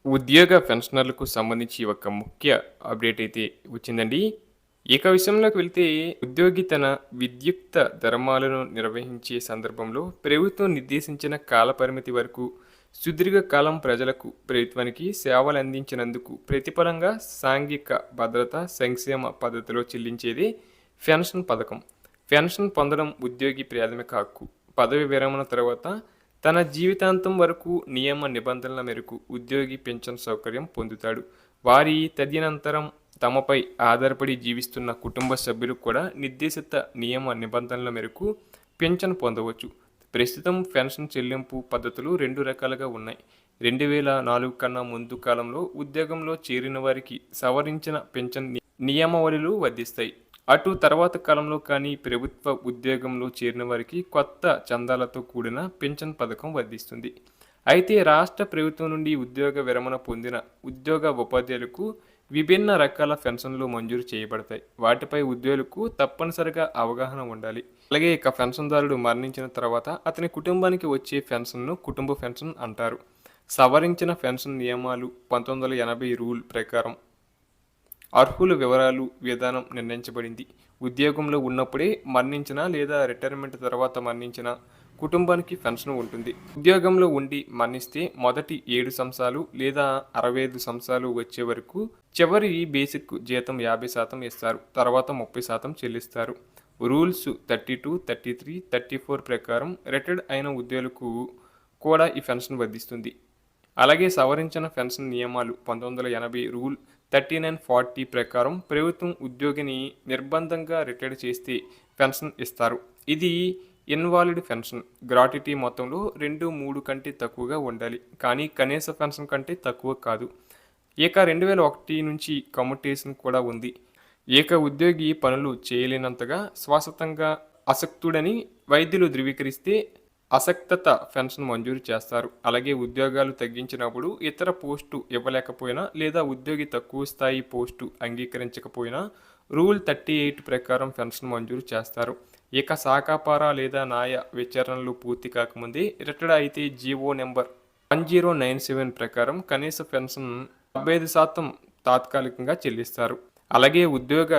ఉద్యోగ పెన్షనర్లకు సంబంధించి ఒక ముఖ్య అప్డేట్ అయితే వచ్చిందండి. ఇక విషయంలోకి వెళ్తే ఉద్యోగి తన విద్యుక్త ధర్మాలను నిర్వహించే సందర్భంలో ప్రభుత్వం నిర్దేశించిన కాల పరిమితి వరకు సుదీర్ఘ కాలం ప్రజలకు ప్రభుత్వానికి సేవలు అందించినందుకు ప్రతిఫలంగా సాంఘిక భద్రత సంక్షేమ పద్ధతిలో చెల్లించేది పెన్షన్ పథకం. పెన్షన్ పొందడం ఉద్యోగి ప్రాథమిక హక్కు. పదవి విరమణ తర్వాత తన జీవితాంతం వరకు నియమ నిబంధనల మేరకు ఉద్యోగి పెన్షన్ సౌకర్యం పొందుతాడు. వారి తదనంతరం తమపై ఆధారపడి జీవిస్తున్న కుటుంబ సభ్యులు కూడా నిర్దేశిత నియమ నిబంధనల మేరకు పెన్షన్ పొందవచ్చు. ప్రస్తుతం పెన్షన్ చెల్లింపు పద్ధతులు రెండు రకాలుగా ఉన్నాయి. 2004 కన్నా ముందు కాలంలో ఉద్యోగంలో చేరిన వారికి సవరించిన పెన్షన్ నియమావళులు వర్తిస్తాయి. అటు తర్వాత కాలంలో కానీ ప్రభుత్వ ఉద్యోగంలో చేరిన వారికి కొత్త చందాలతో కూడిన పెన్షన్ పథకం వర్తిస్తుంది. అయితే రాష్ట్ర ప్రభుత్వం నుండి ఉద్యోగ విరమణ పొందిన ఉద్యోగ ఉపాధ్యాయులకు విభిన్న రకాల పెన్షన్లు మంజూరు చేయబడతాయి. వాటిపై ఉద్యోగులకు తప్పనిసరిగా అవగాహన ఉండాలి. అలాగే ఇక పెన్షన్దారుడు మరణించిన తర్వాత అతని కుటుంబానికి వచ్చే పెన్షన్ను కుటుంబ పెన్షన్ అంటారు. సవరించిన పెన్షన్ నియమాలు 1980 రూల్ ప్రకారం అర్హుల వివరాలు విధానం నిర్ణయించబడింది. ఉద్యోగంలో ఉన్నప్పుడే మరణించిన లేదా రిటైర్మెంట్ తర్వాత మరణించిన కుటుంబానికి పెన్షన్ ఉంటుంది. ఉద్యోగంలో ఉండి మరణిస్తే మొదటి 7 సంవత్సరాలు లేదా 65 సంవత్సరాలు వచ్చే వరకు చివరి బేసిక్ జీతం 50% ఇస్తారు. తర్వాత 30% చెల్లిస్తారు. రూల్స్ 32, 33, 34 ప్రకారం రిటైర్డ్ అయిన ఉద్యోగులకు కూడా ఈ పెన్షన్ వర్తిస్తుంది. అలాగే సవరించిన పెన్షన్ నియమాలు 1980 రూల్ 3940 ప్రకారం ప్రభుత్వం ఉద్యోగిని నిర్బంధంగా రిటైర్ చేస్తే పెన్షన్ ఇస్తారు. ఇది ఇన్వాలిడ్ పెన్షన్. గ్రాట్యుటీ మొత్తంలో 2-3 కంటే తక్కువగా ఉండాలి, కానీ కనీస పెన్షన్ కంటే తక్కువ కాదు. ఇక 2001 నుంచి కమ్యుటేషన్ కూడా ఉంది. ఇక ఉద్యోగి పనులు చేయలేనంతగా శాశ్వతంగా అసక్తుడని వైద్యులు ధృవీకరిస్తే అసక్తత పెన్షన్ మంజూరు చేస్తారు. అలాగే ఉద్యోగాలు తగ్గించినప్పుడు ఇతర పోస్టు ఇవ్వలేకపోయినా లేదా ఉద్యోగి తక్కువ స్థాయి పోస్టు అంగీకరించకపోయినా రూల్ 38 ప్రకారం పెన్షన్ మంజూరు చేస్తారు. ఇక శాఖాపార లేదా న్యాయ విచారణలు పూర్తి కాకముందే రిటైర్డ్ అయితే జీవో నెంబర్ 1097 ప్రకారం కనీస పెన్షన్ 75% తాత్కాలికంగా చెల్లిస్తారు. అలాగే ఉద్యోగ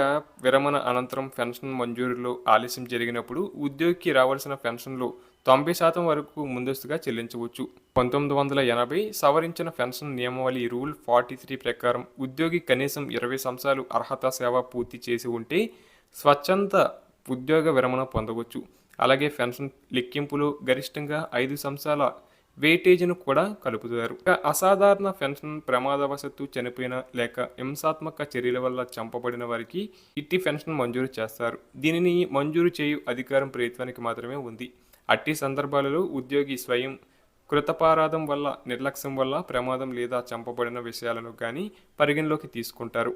విరమణ అనంతరం పెన్షన్ మంజూరులో ఆలస్యం జరిగినప్పుడు ఉద్యోగికి రావాల్సిన పెన్షన్లో 90% వరకు ముందస్తుగా చెల్లించవచ్చు. 1980 సవరించిన పెన్షన్ నియమావళి రూల్ 43 ప్రకారం ఉద్యోగి కనీసం 20 సంవత్సరాలు అర్హత సేవ పూర్తి చేసి ఉంటే స్వచ్ఛంద ఉద్యోగ విరమణ పొందవచ్చు. అలాగే పెన్షన్ లెక్కింపులో గరిష్టంగా 5 సంవత్సరాల వెయిటేజ్ను కూడా కలుపుతారు. అసాధారణ పెన్షన్ ప్రమాదవశత్తు చనిపోయిన లేక హింసాత్మక చర్యల వల్ల చంపబడిన వారికి ఇట్టి పెన్షన్ మంజూరు చేస్తారు. దీనిని మంజూరు చేయు అధికారం ప్రభుత్వానికి మాత్రమే ఉంది. అట్టి సందర్భాలలో ఉద్యోగి స్వయం కృతపారాధం వల్ల నిర్లక్ష్యం వల్ల ప్రమాదం లేదా చంపబడిన విషయాలను కానీ పరిగణలోకి తీసుకుంటారు.